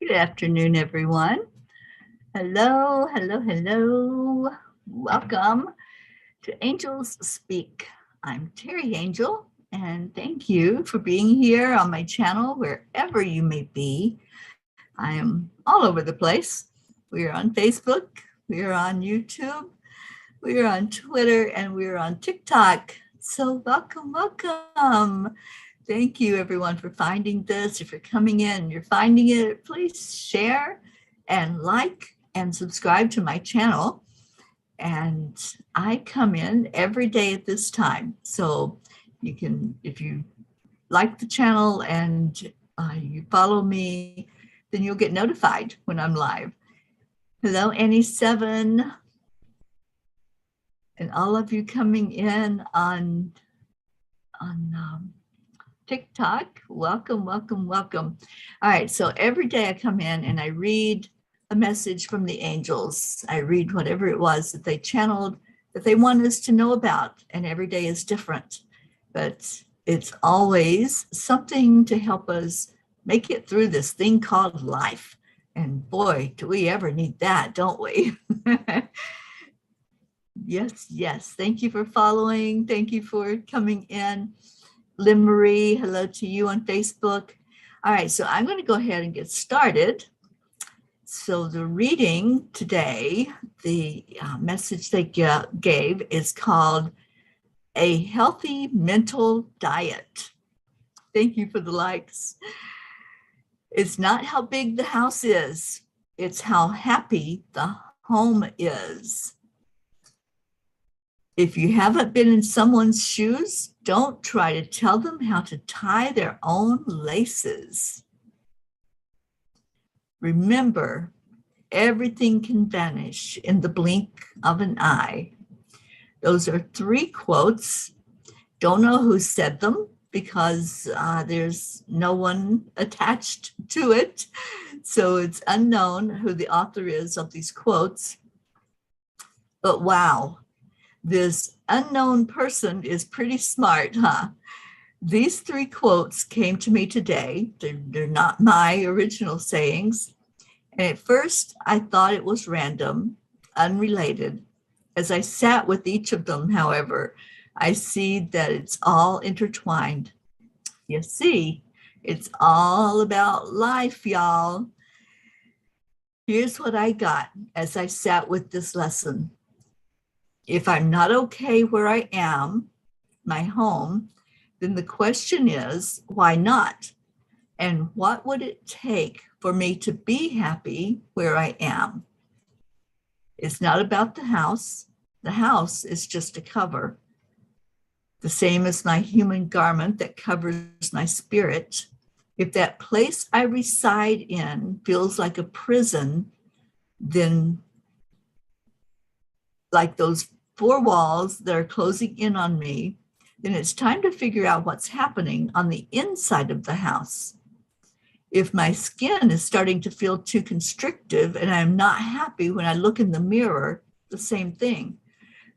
Good afternoon, everyone. Hello, hello, hello. Welcome to Angels Speak. I'm Teri Angel, and thank you for being here on my channel, wherever you may be. I am all over the place. We are on Facebook, we are on YouTube, we are on Twitter, and we are on TikTok. So welcome, welcome. Thank you, everyone, for finding this. If you're coming in, you're finding it, please share and like and subscribe to my channel. And I come in every day at this time. So you can, if you like the channel and you follow me, then you'll get notified when I'm live. Hello, Annie7. And all of you coming in on TikTok, welcome, welcome, welcome. All right, so every day I come in and I read a message from the angels. I read whatever it was that they channeled, that they want us to know about, and every day is different. But it's always something to help us make it through this thing called life. And boy, do we ever need that, don't we? Yes, yes. Thank you for following. Thank you for coming in. Lynn Marie, hello to you on Facebook. All right, so I'm going to go ahead and get started. So the reading today, the message they gave is called A Healthy Mental Diet. Thank you for the likes. It's not how big the house is, it's how happy the home is. If you haven't been in someone's shoes, don't try to tell them how to tie their own laces. Remember, everything can vanish in the blink of an eye. Those are 3 quotes. Don't know who said them because there's no one attached to it. So it's unknown who the author is of these quotes. But wow. This unknown person is pretty smart, huh? These 3 quotes came to me today. They're not my original sayings. And at first, I thought it was random, unrelated. As I sat with each of them, however, I see that it's all intertwined. You see, it's all about life, y'all. Here's what I got as I sat with this lesson. If I'm not okay where I am, my home, then the question is, why not? And what would it take for me to be happy where I am? It's not about the house. The house is just a cover. The same as my human garment that covers my spirit. If that place I reside in feels like a prison, then like those 4 walls that are closing in on me, then it's time to figure out what's happening on the inside of the house. If my skin is starting to feel too constrictive and I'm not happy when I look in the mirror, the same thing.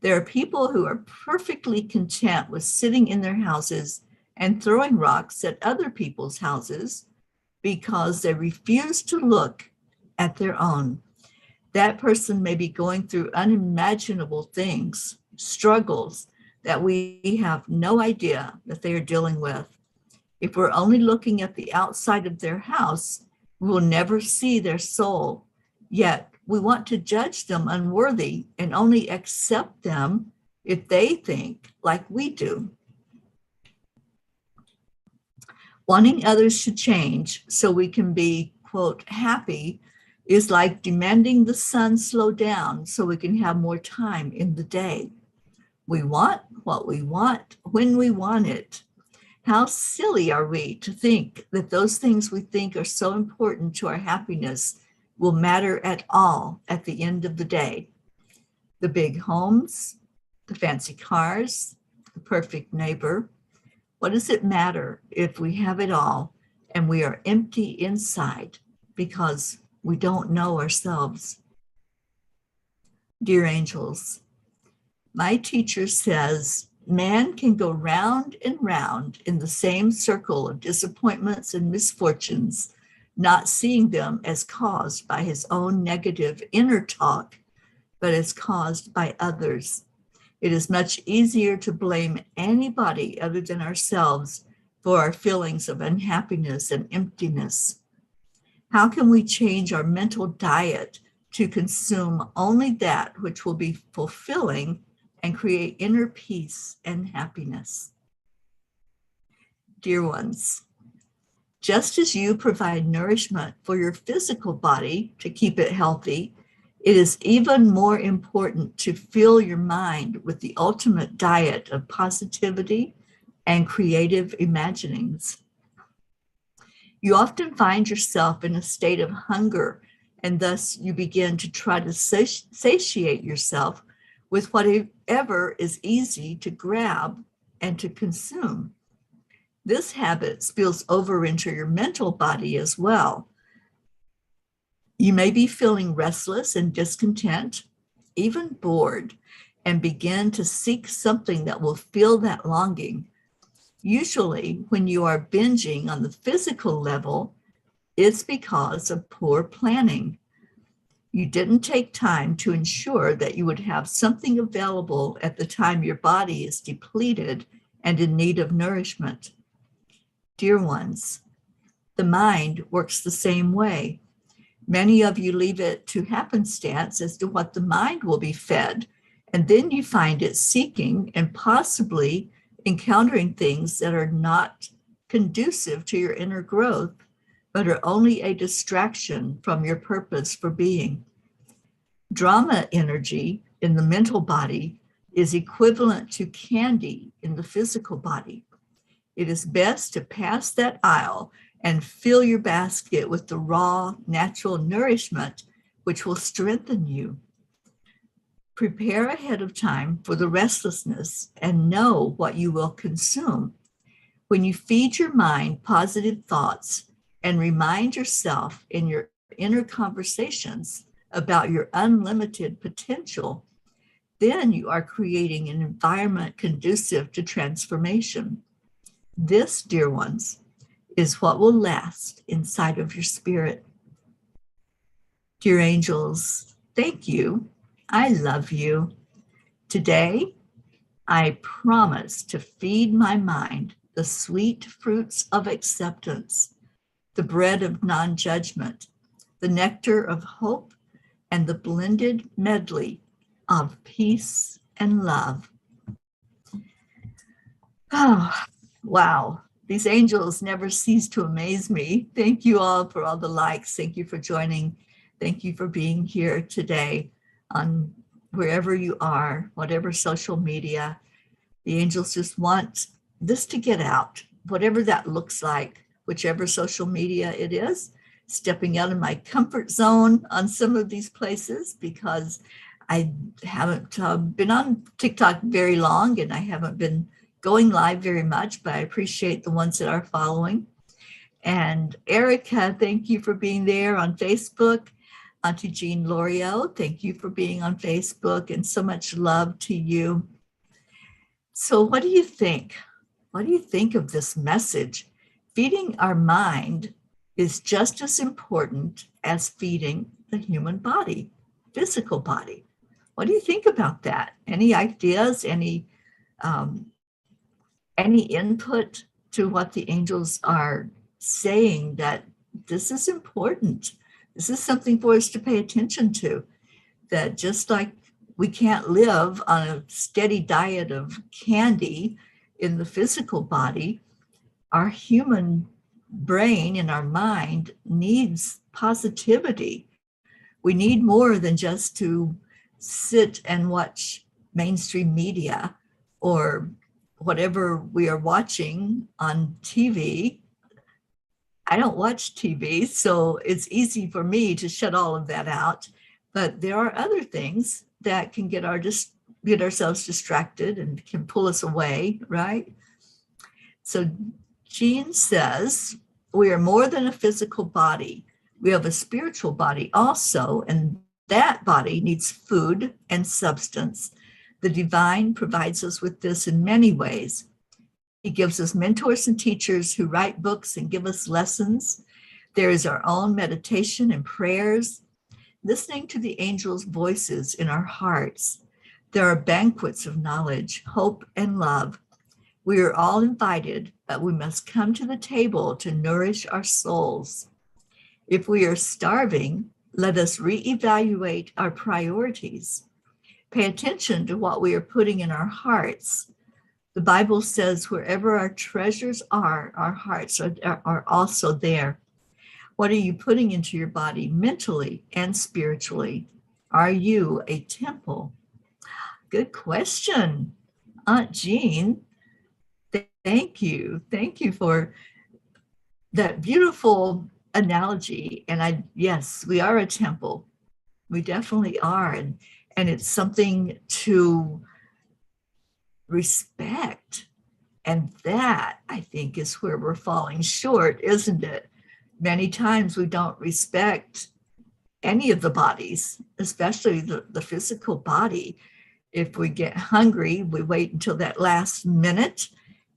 There are people who are perfectly content with sitting in their houses and throwing rocks at other people's houses because they refuse to look at their own. That person may be going through unimaginable things, struggles that we have no idea that they are dealing with. If we're only looking at the outside of their house, we will never see their soul. Yet we want to judge them unworthy and only accept them if they think like we do. Wanting others to change so we can be, quote, happy is like demanding the sun slow down so we can have more time in the day. We want what we want when we want it. How silly are we to think that those things we think are so important to our happiness will matter at all at the end of the day? The big homes, the fancy cars, the perfect neighbor. What does it matter if we have it all and we are empty inside because we don't know ourselves? Dear angels, my teacher says man can go round and round in the same circle of disappointments and misfortunes not seeing them as caused by his own negative inner talk, but as caused by others. It is much easier to blame anybody other than ourselves for our feelings of unhappiness and emptiness. How can we change our mental diet to consume only that which will be fulfilling and create inner peace and happiness? Dear ones, just as you provide nourishment for your physical body to keep it healthy, it is even more important to fill your mind with the ultimate diet of positivity and creative imaginings. You often find yourself in a state of hunger, and thus you begin to try to satiate yourself with whatever is easy to grab and to consume. This habit spills over into your mental body as well. You may be feeling restless and discontent, even bored, and begin to seek something that will fill that longing. Usually, when you are binging on the physical level, it's because of poor planning. You didn't take time to ensure that you would have something available at the time your body is depleted and in need of nourishment. Dear ones, the mind works the same way. Many of you leave it to happenstance as to what the mind will be fed, and then you find it seeking and possibly encountering things that are not conducive to your inner growth, but are only a distraction from your purpose for being. Drama energy in the mental body is equivalent to candy in the physical body. It is best to pass that aisle and fill your basket with the raw, natural nourishment, which will strengthen you. Prepare ahead of time for the restlessness and know what you will consume. When you feed your mind positive thoughts and remind yourself in your inner conversations about your unlimited potential, then you are creating an environment conducive to transformation. This, dear ones, is what will last inside of your spirit. Dear angels, thank you. I love you. Today, I promise to feed my mind the sweet fruits of acceptance, the bread of non-judgment, the nectar of hope, and the blended medley of peace and love. Oh, wow. These angels never cease to amaze me. Thank you all for all the likes. Thank you for joining. Thank you for being here today on wherever you are, whatever social media. The angels just want this to get out, whatever that looks like, whichever social media it is, stepping out of my comfort zone on some of these places because I haven't been on TikTok very long and I haven't been going live very much, but I appreciate the ones that are following. And Erica, thank you for being there on Facebook. Auntie Jean L'Oreal, thank you for being on Facebook and so much love to you. So what do you think? What do you think of this message? Feeding our mind is just as important as feeding the human body, physical body. What do you think about that? Any ideas, any input to what the angels are saying that this is important? This is something for us to pay attention to, that just like we can't live on a steady diet of candy in the physical body, our human brain and our mind needs positivity. We need more than just to sit and watch mainstream media or whatever we are watching on TV. I don't watch TV, so it's easy for me to shut all of that out. But there are other things that can get ourselves distracted and can pull us away, right? So Jean says, we are more than a physical body. We have a spiritual body also, and that body needs food and substance. The divine provides us with this in many ways. He gives us mentors and teachers who write books and give us lessons. There is our own meditation and prayers, listening to the angels' voices in our hearts. There are banquets of knowledge, hope, and love. We are all invited, but we must come to the table to nourish our souls. If we are starving, let us reevaluate our priorities. Pay attention to what we are putting in our hearts. The Bible says wherever our treasures are, our hearts are also there. What are you putting into your body mentally and spiritually? Are you a temple? Good question, Aunt Jean. Thank you. Thank you for that beautiful analogy. And yes, we are a temple. We definitely are. And it's something to respect. And that, I think, is where we're falling short, isn't it? Many times we don't respect any of the bodies, especially the physical body. If we get hungry, we wait until that last minute.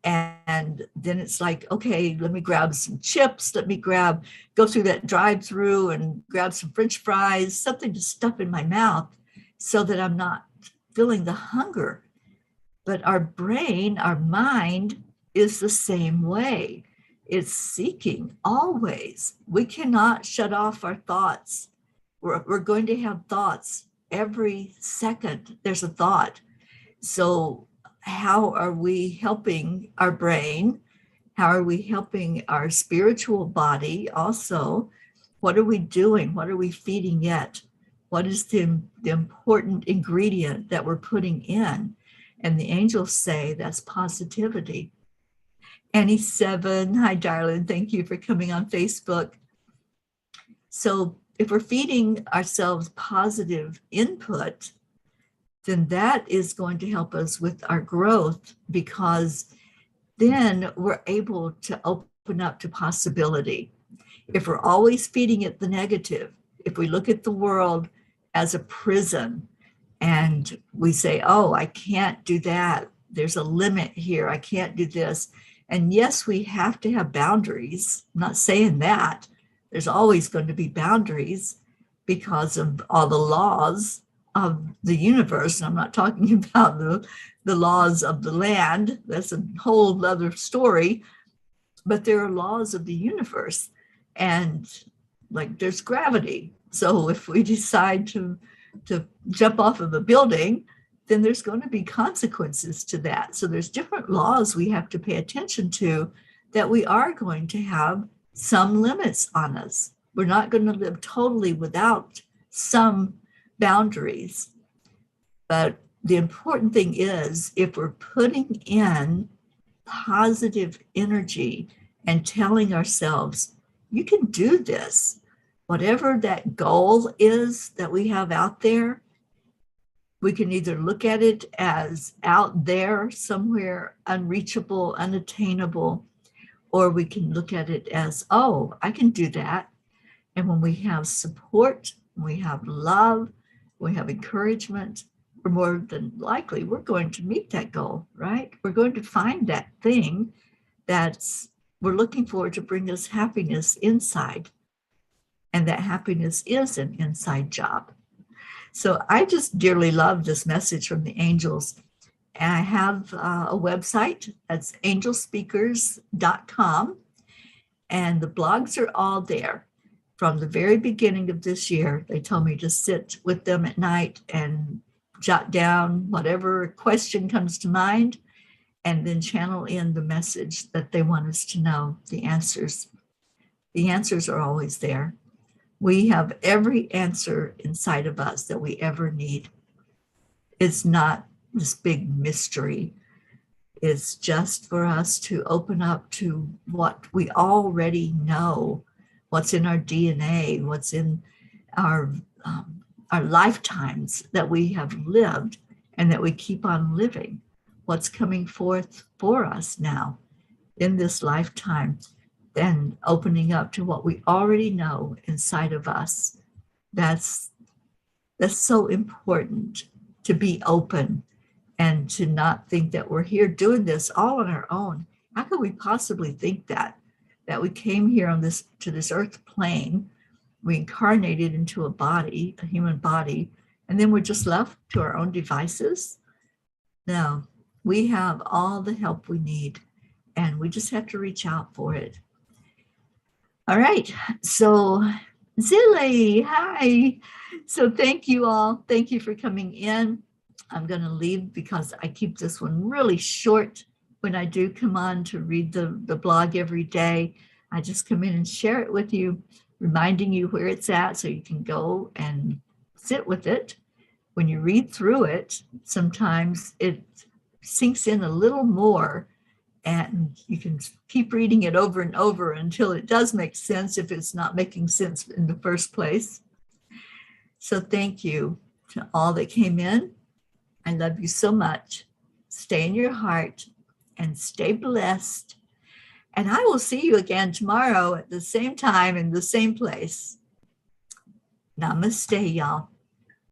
And then it's like, okay, let me grab some chips. Let me go through that drive-through and grab some French fries, something to stuff in my mouth so that I'm not feeling the hunger. But our brain, our mind is the same way. It's seeking always. We cannot shut off our thoughts. We're going to have thoughts every second. There's a thought. So how are we helping our brain? How are we helping our spiritual body also? What are we doing? What are we feeding it? What is the important ingredient that we're putting in? And the angels say that's positivity. Annie 7, hi darling, thank you for coming on Facebook. So if we're feeding ourselves positive input, then that is going to help us with our growth, because then we're able to open up to possibility. If we're always feeding it the negative, if we look at the world as a prison and we say, oh, I can't do that, there's a limit here, I can't do this. And yes, we have to have boundaries. I'm not saying that. There's always going to be boundaries because of all the laws of the universe. And I'm not talking about the laws of the land. That's a whole other story. But there are laws of the universe. And like there's gravity. So if we decide to jump off of a building, then there's going to be consequences to that. So there's different laws we have to pay attention to, that we are going to have some limits on us. We're not going to live totally without some boundaries. But the important thing is, if we're putting in positive energy and telling ourselves, you can do this, whatever that goal is that we have out there, we can either look at it as out there somewhere unreachable, unattainable, or we can look at it as, oh, I can do that. And when we have support, we have love, we have encouragement, we're more than likely, we're going to meet that goal, right? We're going to find that thing we're looking for to bring us happiness inside. And that happiness is an inside job. So I just dearly love this message from the angels. And I have a website, that's angelspeakers.com. And the blogs are all there. From the very beginning of this year, they told me to sit with them at night and jot down whatever question comes to mind, and then channel in the message that they want us to know, the answers. The answers are always there. We have every answer inside of us that we ever need. It's not this big mystery. It's just for us to open up to what we already know, what's in our DNA, what's in our lifetimes that we have lived and that we keep on living, what's coming forth for us now in this lifetime. Then opening up to what we already know inside of us. That's so important, to be open and to not think that we're here doing this all on our own. How could we possibly think that? that we came here on to this earth plane. We incarnated into a body, a human body, and then we're just left to our own devices. No, we have all the help we need, and we just have to reach out for it. All right, so Zilly, hi. So thank you all. Thank you for coming in. I'm going to leave because I keep this one really short when I do come on to read the blog every day. I just come in and share it with you, reminding you where it's at so you can go and sit with it. When you read through it, sometimes it sinks in a little more, and you can keep reading it over and over until it does make sense if it's not making sense in the first place. So thank you to all that came in. I love you so much. Stay in your heart and stay blessed. And I will see you again tomorrow at the same time in the same place. Namaste, y'all.